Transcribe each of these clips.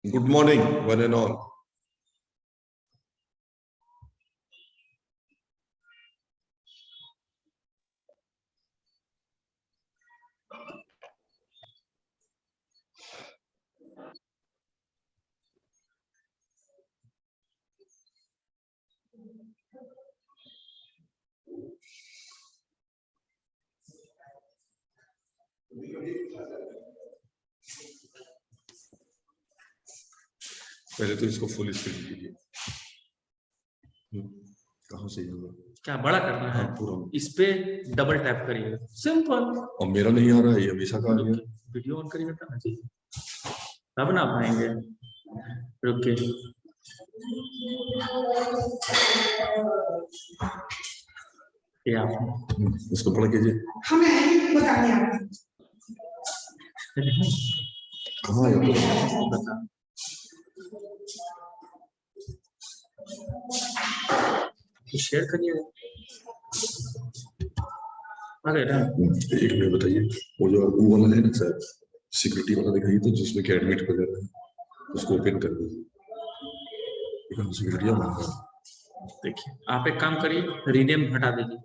Good morning, one and all. पहले तो इसको फुल स्क्रीन कीजिए। कहाँ से होगा? क्या बड़ा करना है? पूरा इस पे डबल टैप करिए, सिंपल। और मेरा नहीं आ रहा है, ये हमेशा का आ रहा है। वीडियो ऑन करिए ना जी, तब ना पाएंगे। रुकिए, ये आप इसको पढ़ कीजिए। हमें बताने आप कहाँ है? बता शेयर करिए। अरे ना एक मिनट बताइए, वो जो वो वाला है ना सर, सिक्योरिटी वाला दिखाइए, तो जिसमें कि एडमिट वगैरह है उसको ओपन कर दीजिए। सिक्योरिटी मांगा। देखिए, आप एक काम करिए, रीनेम हटा दीजिए।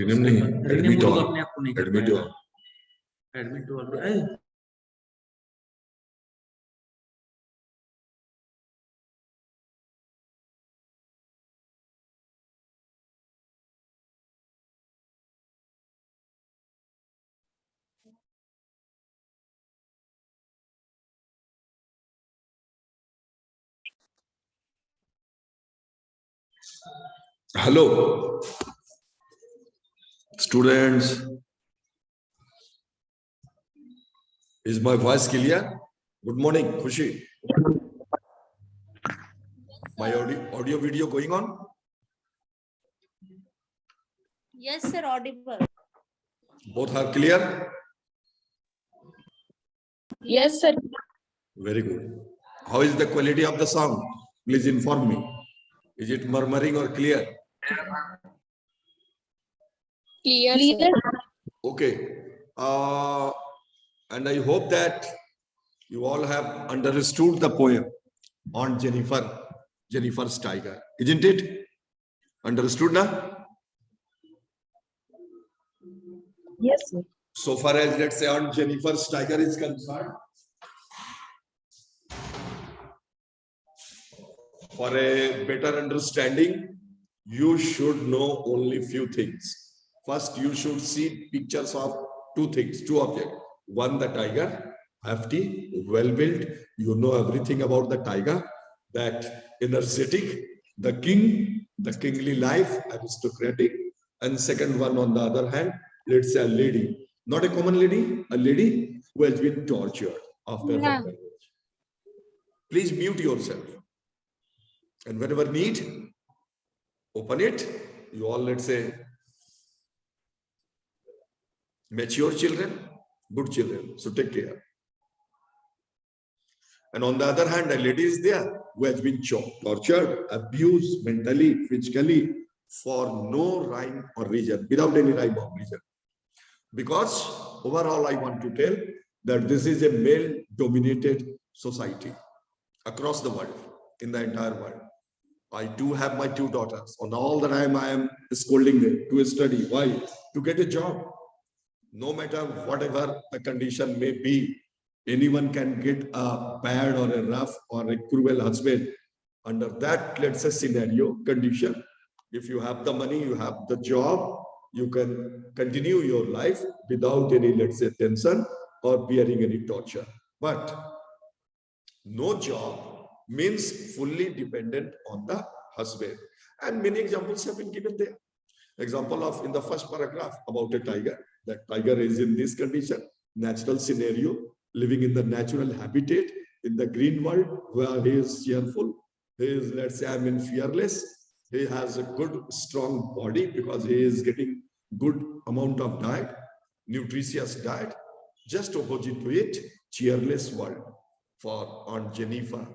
रीनेम नहीं, रीनेम लोग अपने आप को नहीं करते हैं। Admit admit hello students, is my voice clear? Good morning, Khushi. My audio video going on? Yes sir, audible. Both are clear? Yes sir. Very good. How is the quality of the sound? Please inform me. Is it murmuring or clear? Clear. Okay. And I hope that you all have understood the poem on Jennifer's tiger, isn't it? Understood now? Yes sir. So far as, let's say, on Jennifer's tiger is concerned, for a better understanding, you should know only few things. First, you should see pictures of two things, two objects. One, the tiger, hefty, well-built. You know everything about the tiger, that energetic, the king, the kingly life, aristocratic. And second one, on the other hand, let's say a lady, not a common lady, a lady who has been tortured after her marriage. Please mute yourself. And whenever need, open it. You all, let's say, mature children, good children. So take care. And on the other hand, a lady is there who has been tortured, abused mentally, physically, for no rhyme or reason, without any rhyme or reason. Because overall, I want to tell, that this is a male-dominated society across the world, in the entire world. I do have my two daughters, and all the time I am scolding them to study. Why? To get a job. No matter whatever the condition may be, anyone can get a bad or a rough or a cruel husband. Under that, let's say, scenario, condition, if you have the money, you have the job, you can continue your life without any, let's say, tension or bearing any torture. But no job means fully dependent on the husband. And many examples have been given there. Example of in the first paragraph about a tiger. That tiger is in this condition, natural scenario, living in the natural habitat in the green world, where he is cheerful. He is, let's say, I mean, fearless. He has a good, strong body because he is getting good amount of diet, nutritious diet. Just opposite to it, cheerless world for Aunt Jennifer.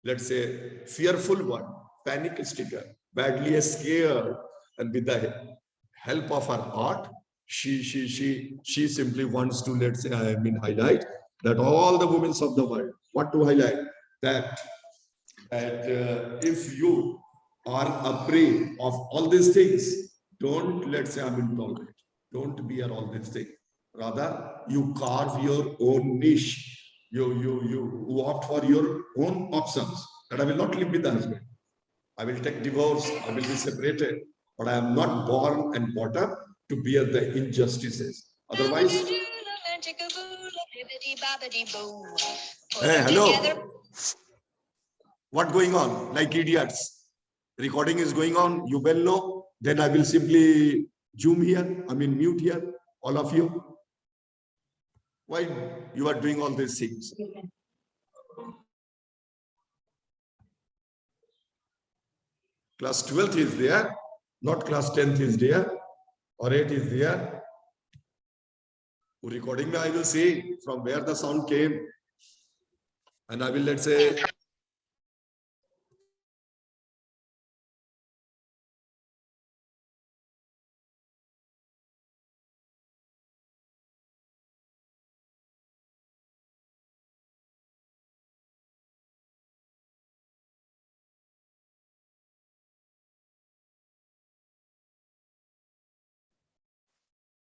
Let's say fearful one, panic stricken, badly scared, and with the help of her art, she simply wants to, let's say, I mean, highlight that all the women of the world, what to highlight that if you are a prey of all these things, don't, let's say, I mean, tolerate. Don't bear all these things. Rather, you carve your own niche. You opt for your own options. That I will not live with the husband. I will take divorce. I will be separated. But I am not born and brought up to bear the injustices. Otherwise, hey, hello. What going on? Like idiots. Recording is going on. You well know. Then I will simply zoom here. I mean, mute here. All of you. Why you are doing all these things? Class 12th is there, not class 10th is there, or 8 is there. Recording, I will see from where the sound came, and I will, let's say,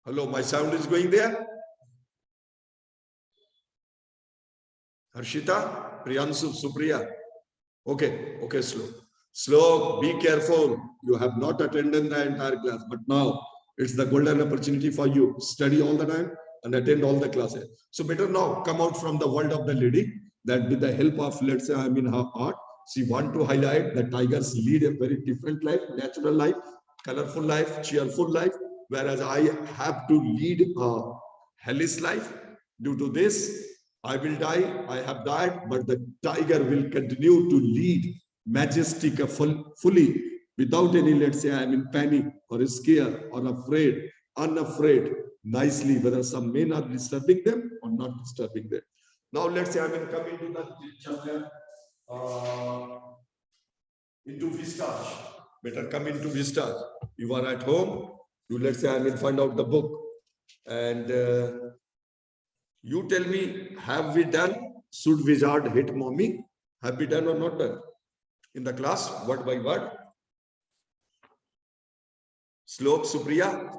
hello, my sound is going there. Harshita, Priyansu, Supriya. Okay, slow, be careful. You have not attended the entire class, but now it's the golden opportunity for you. Study all the time and attend all the classes. So better now come out from the world of the lady, that with the help of, let's say, I mean, her art, she want to highlight that tigers lead a very different life, natural life, colorful life, cheerful life, whereas I have to lead a hellish life. Due to this, I will die, I have died, but the tiger will continue to lead majestic, fully, without any, let's say, I am in panic or scared or afraid, unafraid, nicely, whether some men are disturbing them or not disturbing them. Now, let's say I will come into the chapter, into vistas. Better come into vistas. You are at home, you, let's say, I will find out the book. And you tell me, have we done should wizard hit mommy? Have we done or not done? In the class, word by word. Slok, Supriya.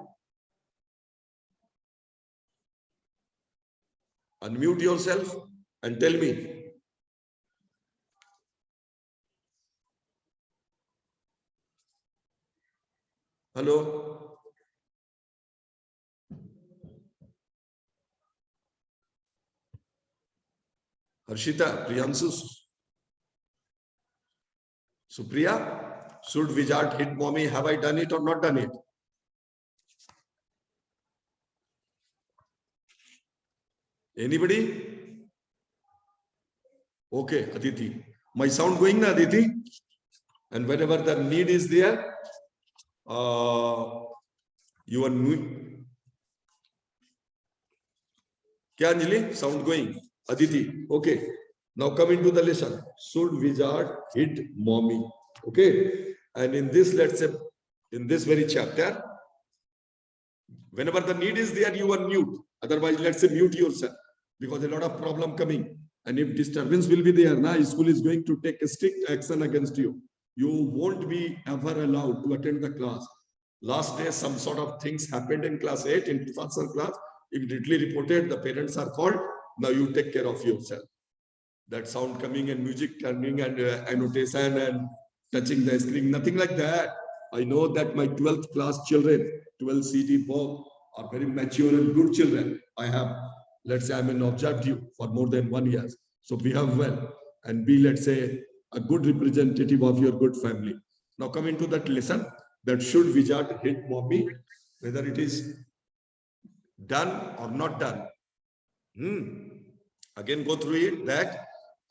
Unmute yourself and tell me. Hello. Harshita, Priyansu, Supriya, should wizard hit mommy? Have I done it or not done it? Anybody? Okay, Aditi. My sound going na, Aditi? And whenever the need is there, you are Kya Anjali? Sound going? Aditi. Okay. Now come into the lesson. Should wizard hit mommy? Okay. And in this, let's say, in this very chapter, whenever the need is there, you are mute. Otherwise, let's say, mute yourself. because a lot of problem coming. And if disturbance will be there, now school is going to take a strict action against you. You won't be ever allowed to attend the class. Last day, some sort of things happened in class 8, in first class, immediately reported, the parents are called, now you take care of yourself. That sound coming and music turning and annotation and touching the screen, nothing like that. I know that my 12th class children, 12 CD both are very mature and good children. I have, let's say, I mean, observed you for more than 1 year. So behave well and be, let's say, a good representative of your good family. Now coming to that lesson, that should wizard hit mommy, whether it is done or not done. Again, go through it. That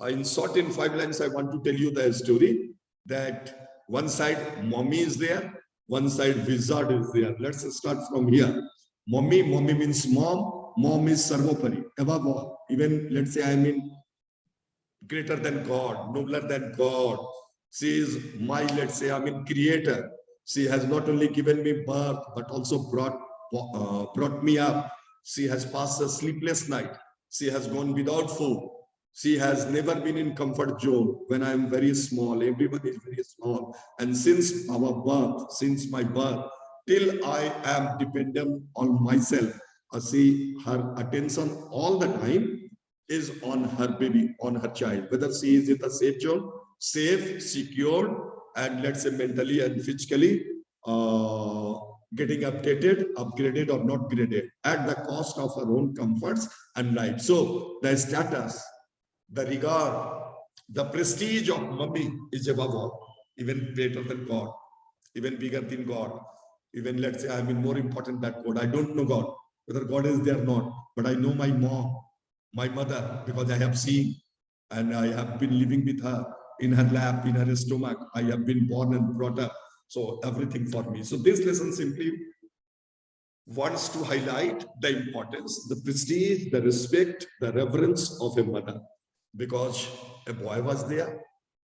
in short, in 5 lines, I want to tell you the story that one side mommy is there, one side wizard is there. Let's start from here. Mommy means mom. Mom is sarvopari, above all. Even, let's say, I mean, greater than God, nobler than God. She is my, let's say, I mean, creator. She has not only given me birth, but also brought me up. She has passed a sleepless night. She has gone without food. She has never been in comfort zone when I am very small. Everyone is very small. And since our birth, since my birth, till I am dependent on myself, see her attention all the time is on her baby, on her child, whether she is in the safe zone, safe, secured, and let's say mentally and physically getting updated, upgraded, or not graded at the cost of her own comforts and life. So the status, the regard, the prestige of mommy is above all, even greater than God, even bigger than God, even, let's say, I mean, more important than God. I don't know God, whether God is there or not, but I know my mom, my mother, because I have seen and I have been living with her in her lap, in her stomach. I have been born and brought up. So everything for me. So this lesson simply wants to highlight the importance, the prestige, the respect, the reverence of a mother, because a boy was there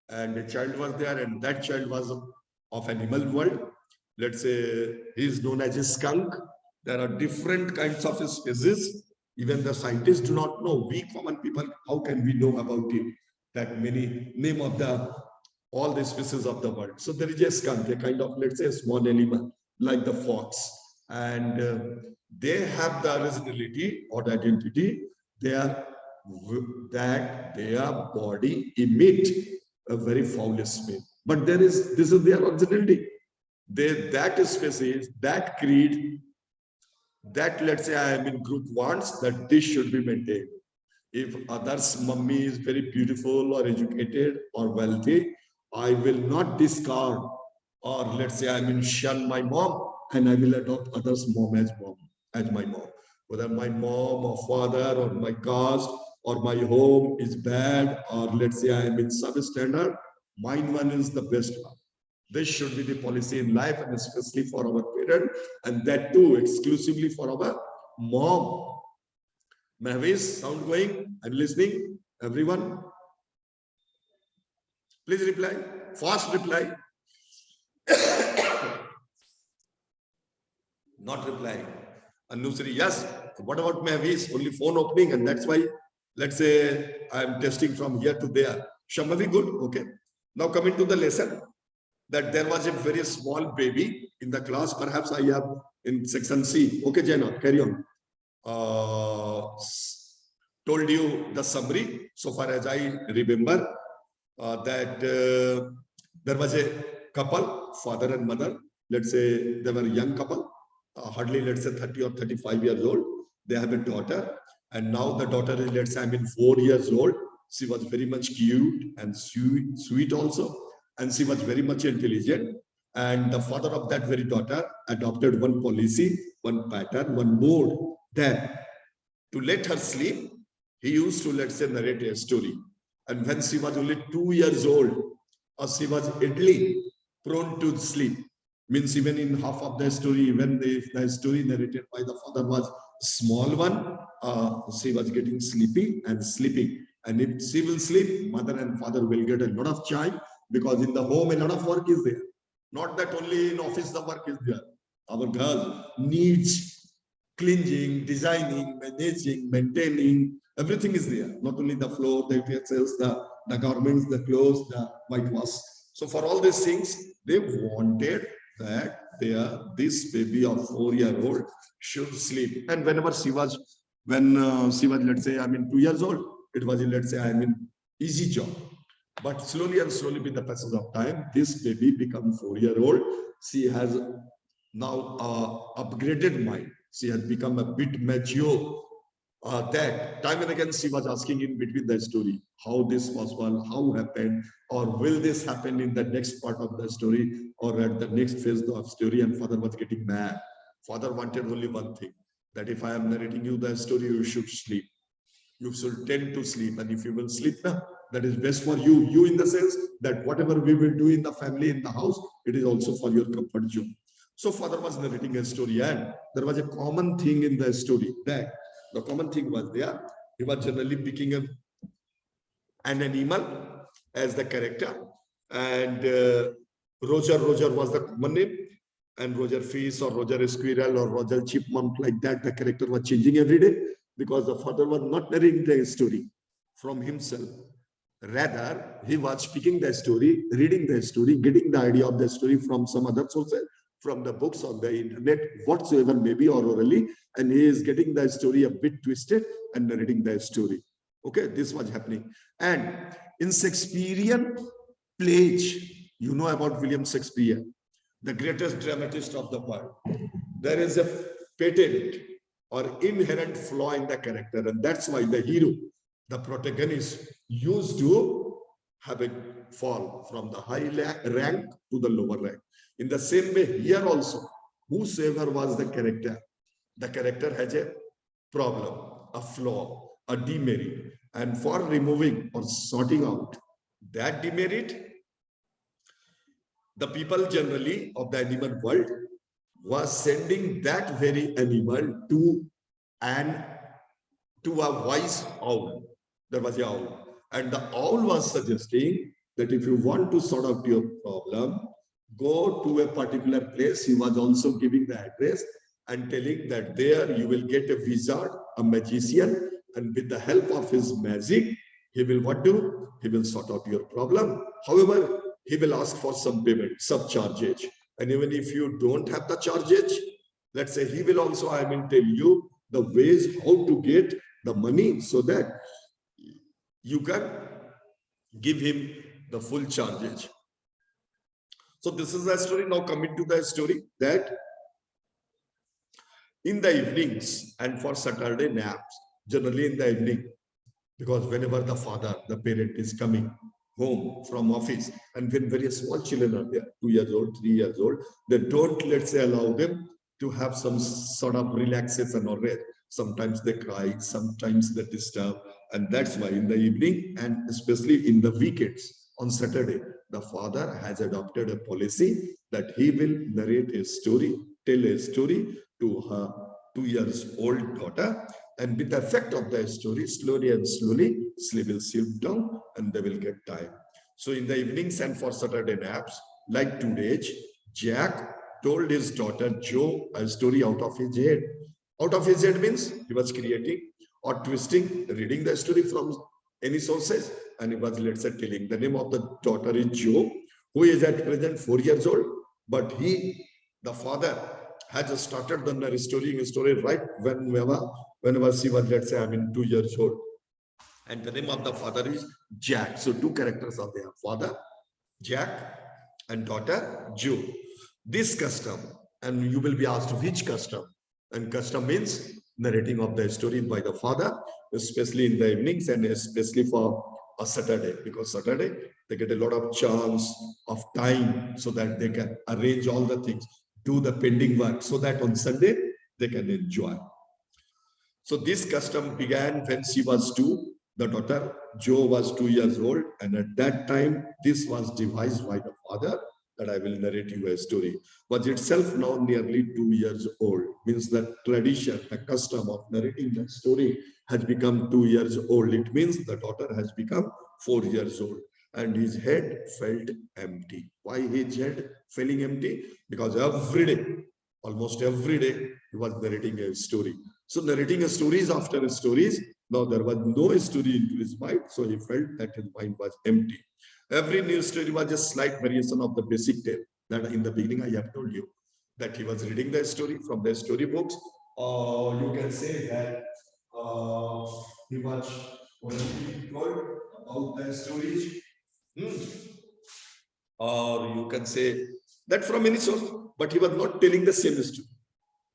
and a child was there, and that child was of animal world. Let's say he is known as a skunk. There are different kinds of species. Even the scientists do not know. We common people, how can we know about it? That many name of the all the species of the world. So there is a skunk, a kind of, let's say, a small animal like the fox, and they have the originality or the identity. They are that their body emit a very foul smell. But this is their originality. That species, that creed, that, let's say, I am in group wants that this should be maintained. If others' mummy is very beautiful or educated or wealthy, I will not discard, or let's say I mean shun my mom, and I will adopt others' mom as my mom. Whether my mom or father or my caste or my home is bad, or let's say I am in substandard, mine one is the best one. This should be the policy in life, and especially for our parent, and that too exclusively for our mom. Mahvis, sound going? I'm listening. Everyone, please reply. Fast reply. Not replying. Anusri, yes. What about Mahvis? Only phone opening, and that's why, let's say, I'm testing from here to there. Shambhavi, good. Okay. Now coming to the lesson, that there was a very small baby in the class. Perhaps I have in section C. Okay, Jana, carry on. Told you the summary so far as I remember, that there was a couple, father and mother. Let's say they were a young couple, hardly, let's say, 30 or 35 years old. They have a daughter, and now the daughter is, let's say, I mean, 4 years old. She was very much cute and sweet also, and she was very much intelligent. And the father of that very daughter adopted one policy, one pattern, one mode, that to let her sleep, he used to, let's say, narrate a story. And when she was only 2 years old, or she was idly prone to sleep, means even in half of the story, even the story narrated by the father was small one, she was getting sleepy and sleeping. And if she will sleep, mother and father will get a lot of time, because in the home, a lot of work is there. Not that only in office the work is there. Our girl needs cleansing, designing, managing, maintaining, everything is there. Not only the floor, the utensils, the garments, the clothes, the whitewash. So for all these things, they wanted that this baby of 4-year-old should sleep. And whenever she was, let's say, 2 years old, it was, let's say, easy job. But slowly and slowly, with the passage of time, this baby becomes 4-year-old. She has now upgraded mind. She has become a bit mature. That time and again, she was asking in between the story, how this was one, how happened, or will this happen in the next part of the story, or at the next phase of story. And father was getting mad. Father wanted only one thing, that if I am narrating you the story, you should sleep. You should tend to sleep. And if you will sleep now, that is best for you. You in the sense that whatever we will do in the family, in the house, it is also for your comfort zone. So father was narrating a story, and there was a common thing in the story. That the common thing was there. He was generally picking an animal as the character, and Roger was the common name, and Roger Fish or Roger Squirrel or Roger Chipmunk, like that, the character was changing every day, because the father was not narrating the story from himself. Rather, he was speaking the story, reading the story, getting the idea of the story from some other sources, from the books on the internet, whatsoever maybe, or orally, and he is getting the story a bit twisted and narrating the story. Okay, this was happening. And in Shakespearean plays, you know about William Shakespeare, the greatest dramatist of the world. There is a patent or inherent flaw in the character, and that's why the hero, the protagonist, used to have a fall from the high rank to the lower rank. In the same way, here also, whosoever was the character has a problem, a flaw, a demerit. And for removing or sorting out that demerit, the people generally of the animal world was sending that very animal to a wise owl. There was a owl, and the owl was suggesting that if you want to sort out your problem, go to a particular place. He was also giving the address and telling that there you will get a wizard, a magician, and with the help of his magic, he will what do? He will sort out your problem. However, he will ask for some payment, some chargeage. And even if you don't have the chargeage, let's say he will also, tell you the ways how to get the money so that you can give him the full chargeage. So this is the story. Now coming to the story that in the evenings and for Saturday naps, generally in the evening, because whenever the father, the parent is coming home from office, and when very small children are there, 2 years old, 3 years old, they don't, let's say, allow them to have some sort of relaxation or rest. Sometimes they cry, sometimes they disturb, and that's why in the evening and especially in the weekends on Saturday, the father has adopted a policy that he will narrate a story, tell a story to her 2 years old daughter, and with the effect of the story, slowly and slowly, she will sit down and they will get time. So in the evenings and for Saturday naps, like today, Jack told his daughter Joe a story out of his head. Out of his head means he was creating or twisting, reading the story from any sources, and he was, let's say, telling. The name of the daughter is Joe, who is at present 4 years old, but he, the father, has started the story right whenever she was, let's say, 2 years old. And the name of the father is Jack. So two characters are there, father, Jack, and daughter, Joe. This custom, and you will be asked which custom, and custom means narrating of the story by the father, especially in the evenings and especially for a Saturday, because Saturday they get a lot of chance of time so that they can arrange all the things, do the pending work, so that on Sunday they can enjoy. So this custom began when she was 2. The daughter, Joe, was 2 years old. And at that time, this was devised by the father, that I will narrate you a story. Was itself now nearly 2 years old. Means the tradition, the custom of narrating the story has become 2 years old. It means the daughter has become 4 years old. And his head felt empty. Why his head feeling empty? Because every day, Almost every day he was narrating a story. So narrating a stories after stories. Now there was no story into his mind, so he felt that his mind was empty. Every new story was a slight variation of the basic tale that in the beginning I have told you, that he was reading the story from the storybooks. You can say that he was only told about the stories. Or you can say that from any source, but he was not telling the same story.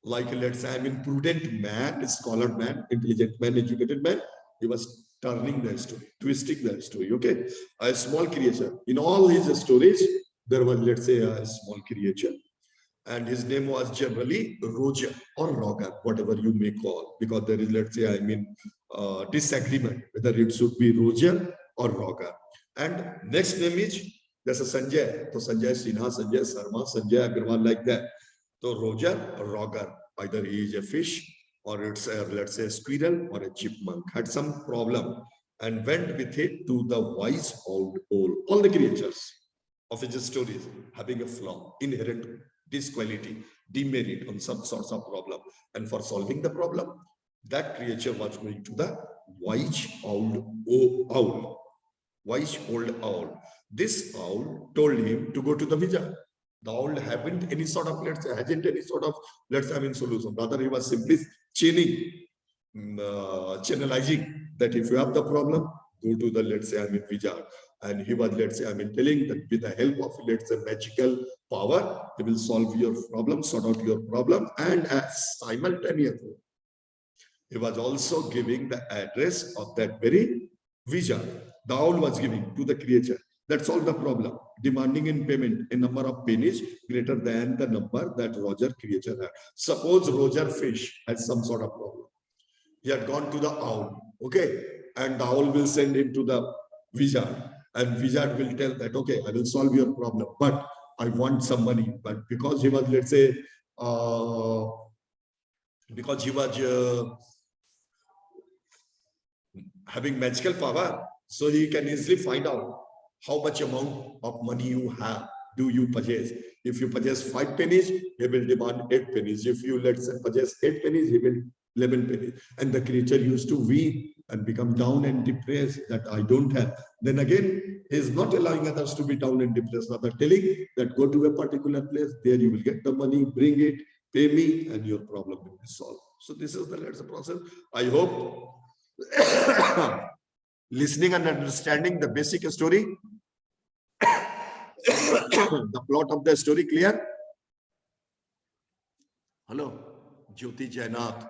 Like, let's say, I mean, prudent man, scholar man, intelligent man, educated man, he was turning the story, twisting the story. Okay, a small creature. In all his stories, there was, let's say, a small creature, and his name was generally Roger or Roger, whatever you may call, because there is, let's say, I mean, disagreement whether it should be Roger or Roger. And next name is there's a Sanjay, so Sanjay Sinha, Sanjay Sharma, Sanjay Agarwal, like that. So Roger or Roger, either he is a fish or it's a, let's say, a squirrel or a chipmunk, had some problem and went with it to the wise old owl. All the creatures of his stories having a flaw, inherent disquality, demerit on some sorts of problem. And for solving the problem, that creature was going to the wise old owl. Wise old owl. This owl told him to go to the wizard. The owl haven't any sort of, let's say, hasn't any sort of, let's say, I mean, solution. Rather, he was simply channelizing that if you have the problem, go to the, let's say, I mean, wizard. And he was, let's say, I mean, telling that with the help of, let's say, magical power, he will solve your problem, sort out your problem, and as simultaneously, he was also giving the address of that very wizard. The owl was giving to the creature. That solved the problem, demanding in payment a number of pennies greater than the number that Roger creature had. Suppose Roger fish had some sort of problem. He had gone to the owl, okay, and the owl will send him to the wizard, and wizard will tell that, okay, I will solve your problem, but I want some money. But because he was, let's say, because he was having magical power, so he can easily find out how much amount of money you have, do you possess. If you possess 5 pennies, he will demand 8 pennies. If you, let's say, possess 8 pennies, he will 11 pennies. And the creature used to weep and become down and depressed that I don't have. Then again, he is not allowing others to be down and depressed, rather telling that go to a particular place, there you will get the money, bring it, pay me, and your problem will be solved. So this is the, let's say, process. I hope listening and understanding the basic story, the plot of the story clear? Hello, Jyoti Jainath,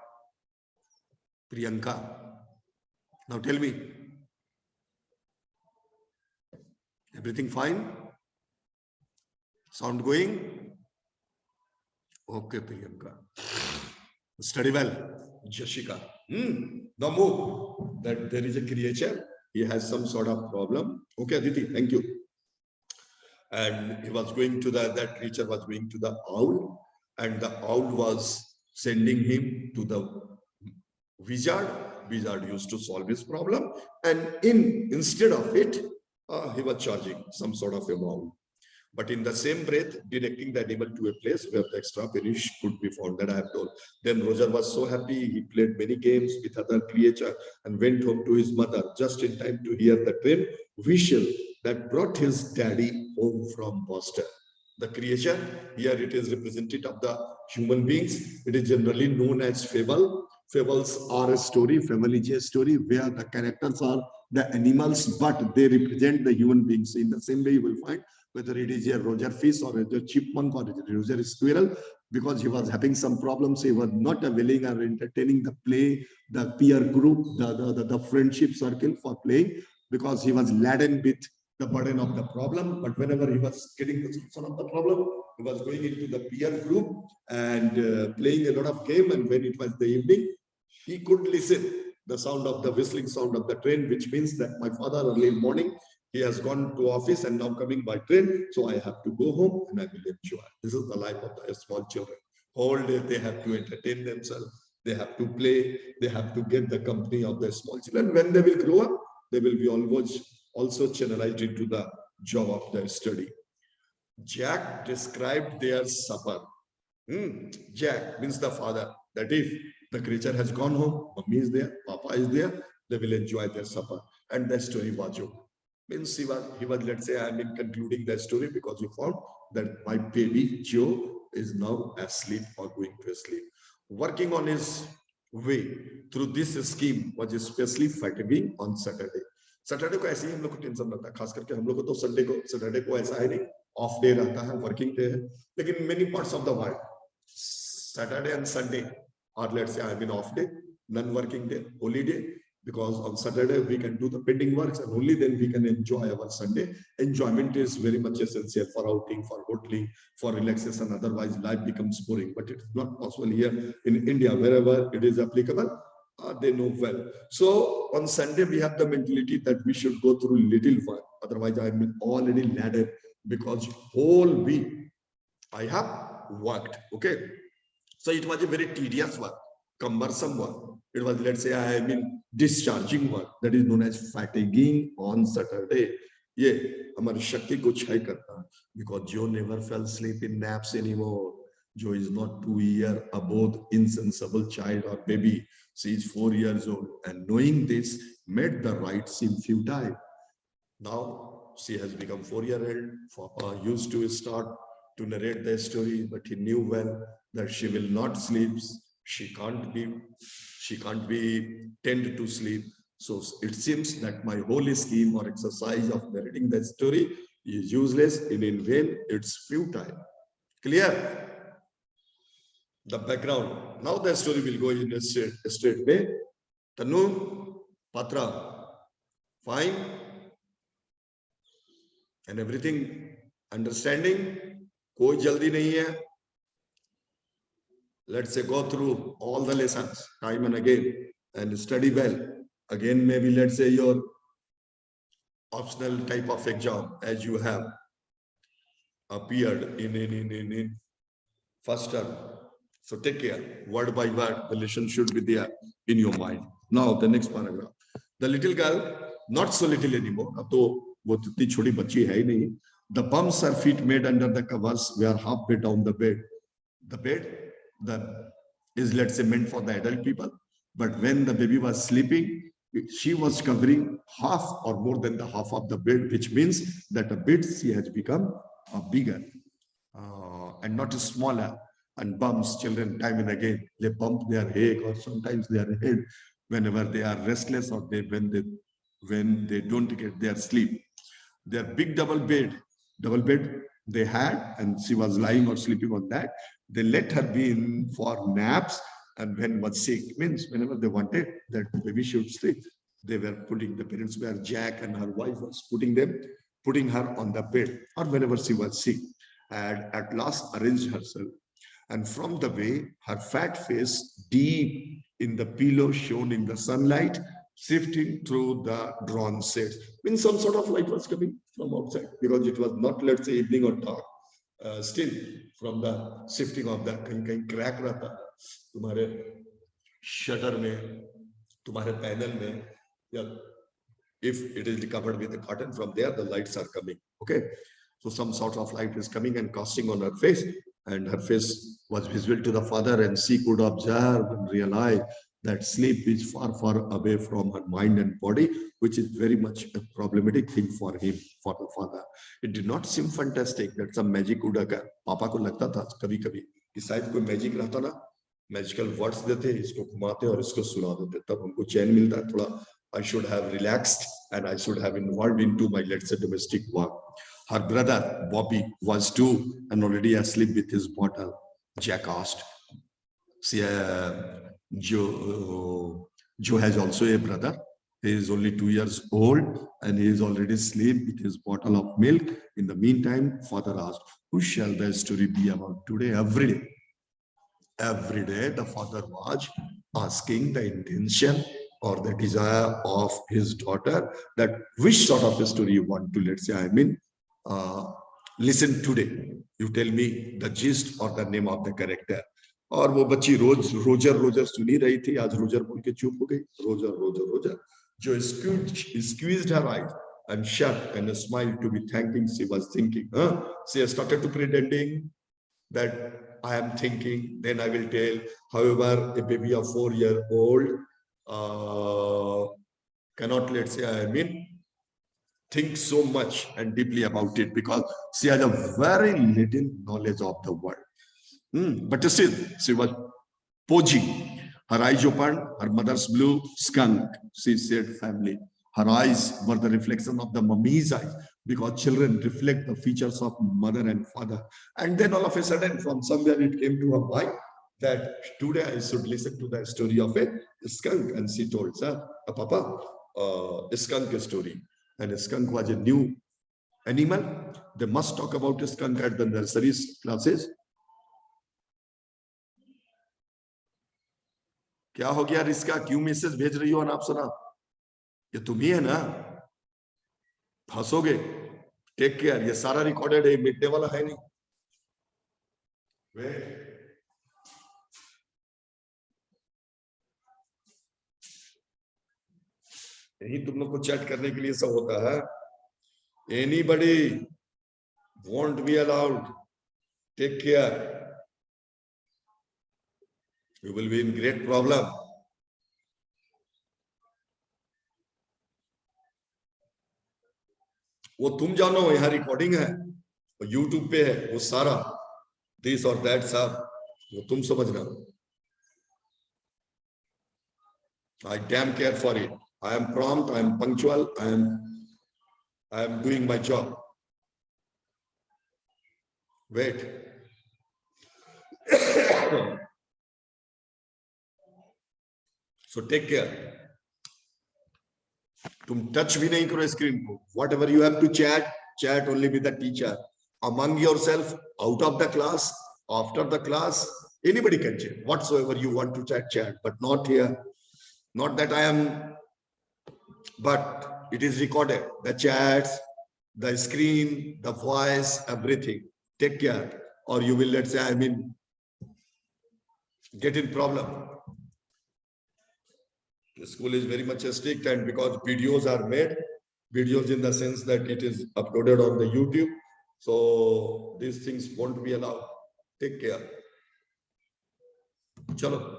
Priyanka. Now tell me, everything fine? Sound going? Okay, Priyanka. Study well, Jashika. Now move. That there is a creature. He has some sort of problem. Okay, Aditi, thank you. And he was going to that creature was going to the owl, and the owl was sending him to the wizard. Wizard used to solve his problem, and instead of it, he was charging some sort of amount. But in the same breath, directing the animal to a place where the extra pennies could be found, that I have told. Then Roger was so happy, he played many games with other creatures and went home to his mother just in time to hear the train whistle that brought his daddy home from Boston. The creature, here it is representative of the human beings. It is generally known as fable. Fables are a story, fable is a story where the characters are the animals, but they represent the human beings. In the same way, you will find whether it is a Roger fish or a chipmunk or a Roger squirrel, because he was having some problems, he was not willing or entertaining the play, the peer group, the friendship circle for playing, because he was laden with the burden of the problem. But whenever he was getting the solution of the problem, he was going into the peer group and playing a lot of game. And when it was the evening, he could listen the sound of the whistling sound of the train, which means that my father early in the morning, he has gone to office and now coming by train, so I have to go home and I will enjoy. This is the life of the small children. Whole day they have to entertain themselves, they have to play, they have to get the company of the small children. When they will grow up, they will be almost also channelized into the job of their study. Jack described their supper. Jack means the father. That if the creature has gone home, mommy is there, papa is there, they will enjoy their supper. And the story was over. Means he was, let's say, I am concluding the story because he found that my baby Joe is now asleep or going to sleep. Working on his way through this scheme was especially fatiguing on Saturday. Saturday को ऐसे ही हम लोग को tension रहता है, खास करके हम लोग को तो संडे को, सैटरडे को ऐसा है नहीं, ऑफ डे रहता है, वर्किंग डे है. लेकिन many parts of the world Saturday and Sunday or let's say I mean off day, non-working day, holiday, because on Saturday we can do the pending works and only then we can enjoy our Sunday. Enjoyment is very much essential for outing, for hoteling, for relaxation. Otherwise, life becomes boring. But it is not possible here in India. Wherever it is applicable, they know well. So on Sunday we have the mentality that we should go through little work. Otherwise, I am already laden because whole week I have worked. Okay. So it was a very tedious work, cumbersome work. It was, let's say, I mean, discharging work that is known as fatiguing on Saturday. Yeah, हमारी शक्ति को क्षय करता है because Joe never fell asleep in naps anymore. Joe is not 2 year old insensible child or baby. She is 4 years old, and knowing this made the ride seem futile. Now she has become 4-year-old. Papa used to start to narrate the story, but he knew well that she will not sleep. She can't be tend to sleep. So it seems that my whole scheme or exercise of narrating the story is useless and in vain. It's futile. Clear? The background. Now the story will go in a straight way. Tanu, Patra, fine, and everything understanding. कोई जल्दी नहीं है. Let's say go through all the lessons time and again and study well. Again, maybe let's say your optional type of exam as you have appeared in first term. So take care, word by word, the lesson should be there in your mind. Now the next paragraph. The little girl, not so little anymore. अब तो वो इतनी छोटी बच्ची है ही नहीं. The bumps her feet made under the covers were halfway down the bed. The bed is, let's say, meant for the adult people. But when the baby was sleeping, she was covering half or more than the half of the bed, which means that a bit she has become bigger and not smaller. And bumps children time and again. They bump their head or sometimes their head whenever they are restless or when they don't get their sleep. Their big double bed they had, and she was lying or sleeping on that. They let her be in for naps, and when was sick, means whenever they wanted that baby should sleep, they were putting, the parents were, Jack and her wife was putting her on the bed, or whenever she was sick, had at last arranged herself. And from the way her fat face deep in the pillow shone in the sunlight, sifting through the drawn shades. Means some sort of light was coming from outside because it was not, let's say, evening or dark. Still, from the shifting of the कहीं crack रहता है तुम्हारे shutter में, तुम्हारे panel में, yeah. If it is covered with a curtain, from there the lights are coming. Okay, so some sort of light is coming and casting on her face, and her face was visible to the father, and she could observe and realize that sleep is far, far away from her mind and body, which is very much a problematic thing for him, for the father. It did not seem fantastic that some magic would occur. Papa को लगता था कभी-कभी कि शायद कोई magic रहता ना, magical words देते, इसको घुमाते और इसको सुना देते, तब हमको चैन मिलता है थोड़ा. I should have relaxed and I should have involved into my, let's say, domestic work. Her brother Bobby was too and already asleep with his bottle. Jack asked. See, Joe has also a brother. He is only 2 years old and he is already asleep with his bottle of milk. In the meantime, father asked, who shall the story be about today? Every day, the father was asking the intention or the desire of his daughter that which sort of a story you want to, let's say, listen today. You tell me the gist or the name of the character. और वो बच्ची Roger सुनी रही थी, आज Roger बोल के चुप हो गई. रोजर जो squeezed her eyes and shut and smiled to be thanking. She was thinking, she has started to pretending that I am thinking, then I will tell. However, a baby of 4-year-old cannot, let's say, think so much and deeply about it because she has a very little knowledge of the world. But still, she was posing. Her eyes opened, her mother's blue skunk, she said family. Her eyes were the reflection of the mummy's eyes because children reflect the features of mother and father. And then all of a sudden, from somewhere it came to her mind that today I should listen to the story of a skunk. And she told, sir, Papa, a skunk story. And a skunk was a new animal. They must talk about a skunk at the nursery classes. क्या हो गया rieska, क्यों message भेज रही हो अनापसना? ये तुम ही है ना, फंसोगे, टेक केयर, ये सारा रिकॉर्डेड है, मिटने वाला है नहीं। यही तुम लोग को चैट करने के लिए सब होता है। Anybody won't be allowed, take care, you will be in great problem. वो तुम जानो, यहाँ रिकॉर्डिंग है, वो यूट्यूब पे है, वो सारा दिस और दैट सब वो तुम समझना। I damn care for it. I am prompt, I am punctual, I am doing my job. Wait. So take care. तुम टच भी नहीं करो स्क्रीन को. Whatever you have to chat, chat only with the teacher. Among yourself, out of the class, after the class, anybody can chat. Whatsoever you want to chat, chat, but not here. Not that I am, but it is recorded. The chats, the screen, the voice, everything. Take care, or you will, let's say, get in problem. The school is very much strict, and because videos are made, videos in the sense that it is uploaded on the YouTube, so these things won't be allowed. Take care. Chalo.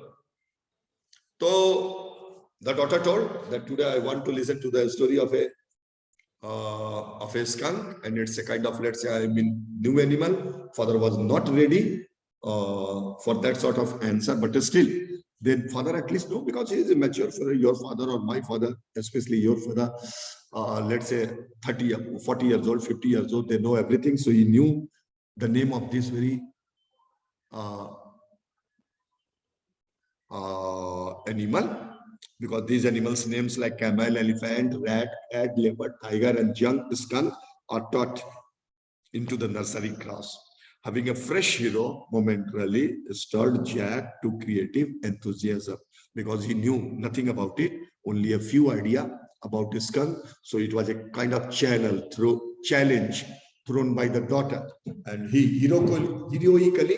So the daughter told that today I want to listen to the story of a skunk, and it's a kind of, let's say, new animal. Father was not ready for that sort of answer, but still, then father at least know, because he is a mature father, your father or my father, especially your father, let's say 30, 40 years old, 50 years old, they know everything. So he knew the name of this very animal, because these animals' names like camel, elephant, rat, cat, leopard, tiger, and young skunk are taught into the nursery class. Having a fresh hero momentarily stirred Jack to creative enthusiasm, because he knew nothing about it, only a few ideas about the skunk. So it was a kind of challenge thrown by the daughter, and he heroically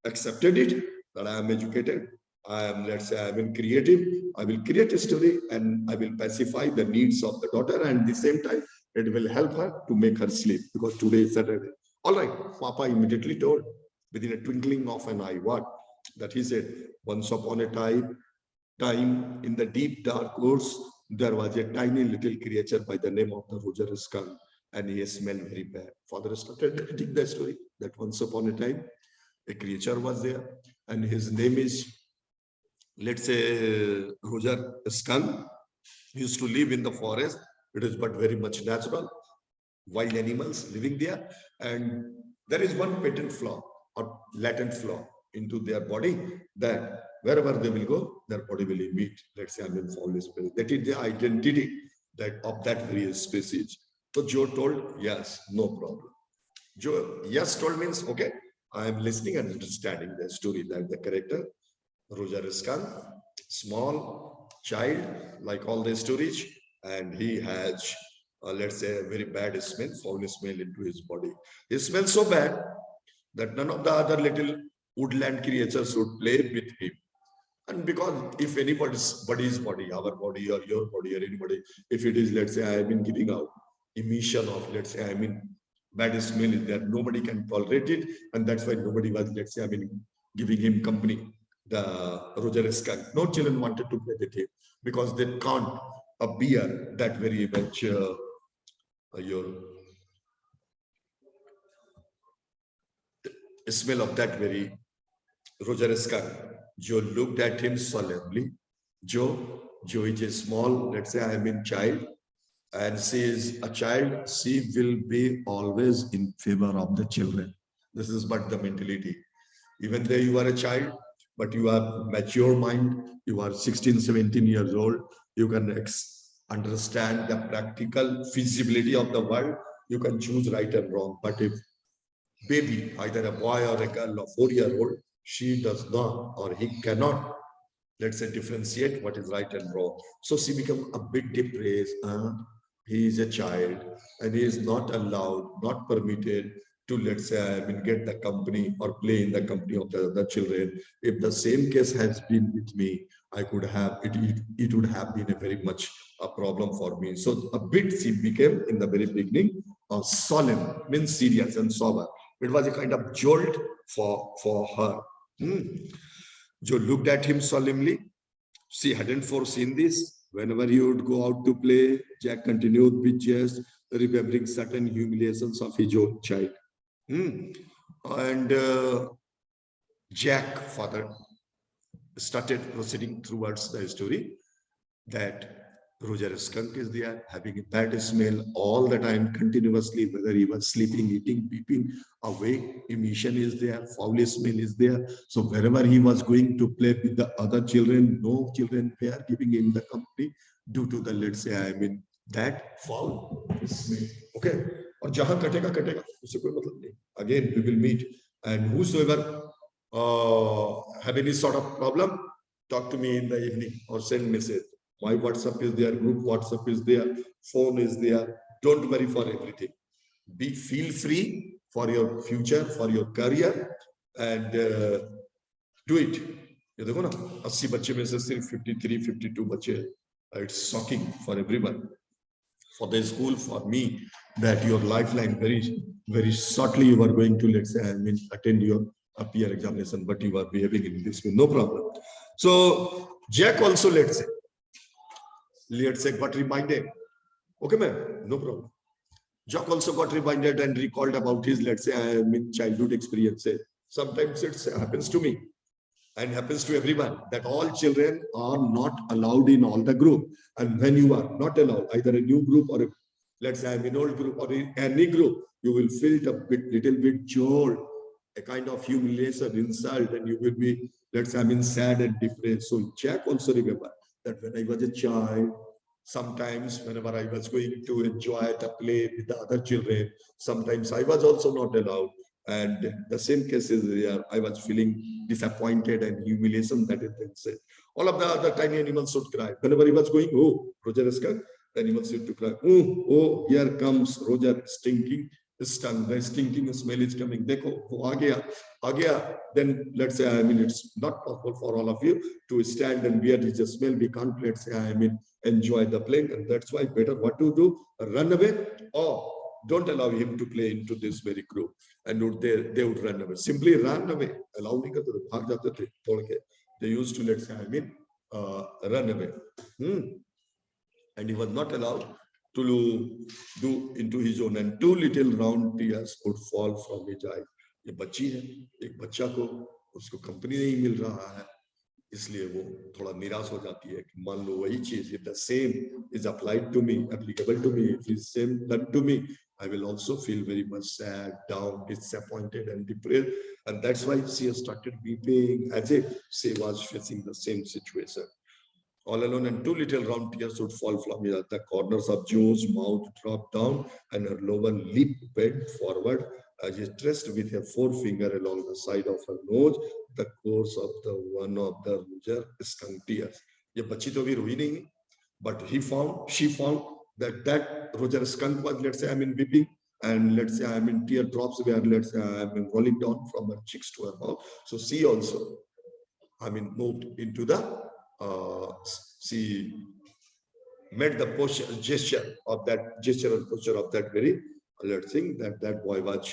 accepted it, that I am educated, I am, let's say, I am creative, I will create a story, and I will pacify the needs of the daughter, and at the same time, it will help her to make her sleep, because today is Saturday. All right, Papa immediately told, within a twinkling of an eye, what? That he said, once upon a time in the deep dark woods, there was a tiny little creature by the name of the Roger skunk, and he smelled very bad. Father started repeating the story, that once upon a time, a creature was there, and his name is, let's say, Roger skunk. He used to live in the forest. It is but very much natural. Wild animals living there, and there is one patent flaw or latent flaw into their body, that wherever they will go, their body will emit, let's say, foul smell. That is the identity that of that very species. So Joe told, yes, no problem. Joe, yes, told means, okay, I am listening and understanding the story, that the character, Roger skunk, small child, like all the stories, and he has, let's say, a very bad smell, foul smell into his body. He smells so bad that none of the other little woodland creatures would play with him. And because if anybody's body, our body or your body or anybody, if it is, let's say, I have been giving out emission of, let's say, bad smell is there, nobody can tolerate it, and that's why nobody was, let's say, giving him company, the Roger skunk. No children wanted to play with him because they can't bear that very much your smell of that very Roger skunk. Joe looked at him solemnly. Joe is a small, let's say I mean child, and she is a child, she will be always in favor of the children. This is but the mentality. Even though you are a child, but you have mature mind, you are 16, 17 years old, you can understand the practical feasibility of the world, you can choose right and wrong. But if baby, either a boy or a girl or 4-year-old, she does not or he cannot, let's say, differentiate what is right and wrong. So she become a bit depressed. He is a child and he is not allowed, not permitted to, let's say, I mean, get the company or play in the company of the other children. If the same case has been with me, I could have, it would have been a very much a problem for me. So a bit she became in the very beginning solemn, means serious and sober. It was a kind of jolt for her. Joe looked at him solemnly. She hadn't foreseen this. Whenever he would go out to play, Jack continued with jest, remembering certain humiliations of his own child. And Jack, father, started proceeding towards the story that Roger skunk is there, having a bad smell all the time, continuously, whether he was sleeping, eating, peeping, awake, emission is there, foul smell is there. So wherever he was going to play with the other children, no children were giving him the company due to the, let's say, I mean, that foul smell. Okay. और जहां कटेगा कटेगा उससे कोई मतलब नहीं. Again, we will meet, and whosoever have any sort of problem, talk to me in the evening or send message. My WhatsApp is there, group WhatsApp is there, phone is there. Don't worry for everything. Feel free for your future, for your career, and do it. ये देखो ना 80 बच्चे में से सिर्फ 53, 52 बच्चे. It's shocking for everyone, for the school, for me, that your lifeline very shortly you are going to, let's say, I mean, attend your peer examination, but you are behaving in this way, no problem. So Jack also, let's say, got reminded. Okay, ma'am, no problem. Jack also got reminded and recalled about his, let's say, I mean, childhood experiences. Sometimes it happens to me and happens to everyone that all children are not allowed in all the group. And when you are not allowed, either a new group or let's say, I mean, old group or in any group, you will feel a little bit jolt, a kind of humiliation, insult, and you will be, let's say, I mean, sad and depressed. So Jack also remember that when I was a child, sometimes whenever I was going to enjoy the play with the other children, sometimes I was also not allowed. And the same cases there, I was feeling disappointed and humiliation, that is then said. All of the other tiny animals would cry. Whenever he was going, oh, Roger is coming, the animals used to cry, oh, here comes Roger stinking. The stinking smell is coming. Dekho, aa gaya. Then let's say, I mean, it's not possible for all of you to stand and bear this smell. We can't, let's say, I mean, enjoy the playing. And that's why better what to do, run away or don't allow him to play into this very group. And they would run away. Simply run away. Allow me to they used to, let's say, I mean, run away. And he was not allowed to do into his own, and 2 little round tears would fall from his eye. ये बच्ची है, एक बच्चा को उसको company नहीं मिल रहा है, इसलिए वो थोड़ा निराश हो जाती है कि मान लो वही चीज, if the same is applied to me, applicable to me, if it's same done to me, I will also feel very much sad, down, disappointed and depressed. And that's why she started weeping as if she was facing the same situation. All alone, and 2 little round tears would fall from her. The corners of Joe's mouth dropped down and her lower lip bent forward as she traced with her forefinger along the side of her nose the course of the one of the Roger skunk tears. ये बच्ची तो भी रोई नहीं, but she found that Roger skunk was, let's say, I mean, weeping, and let's say, I mean, teardrops were, let's say, I mean, rolling down from her cheeks to her mouth. So she also, I mean, moved into the she made the gesture and posture of that very alert thing that boy was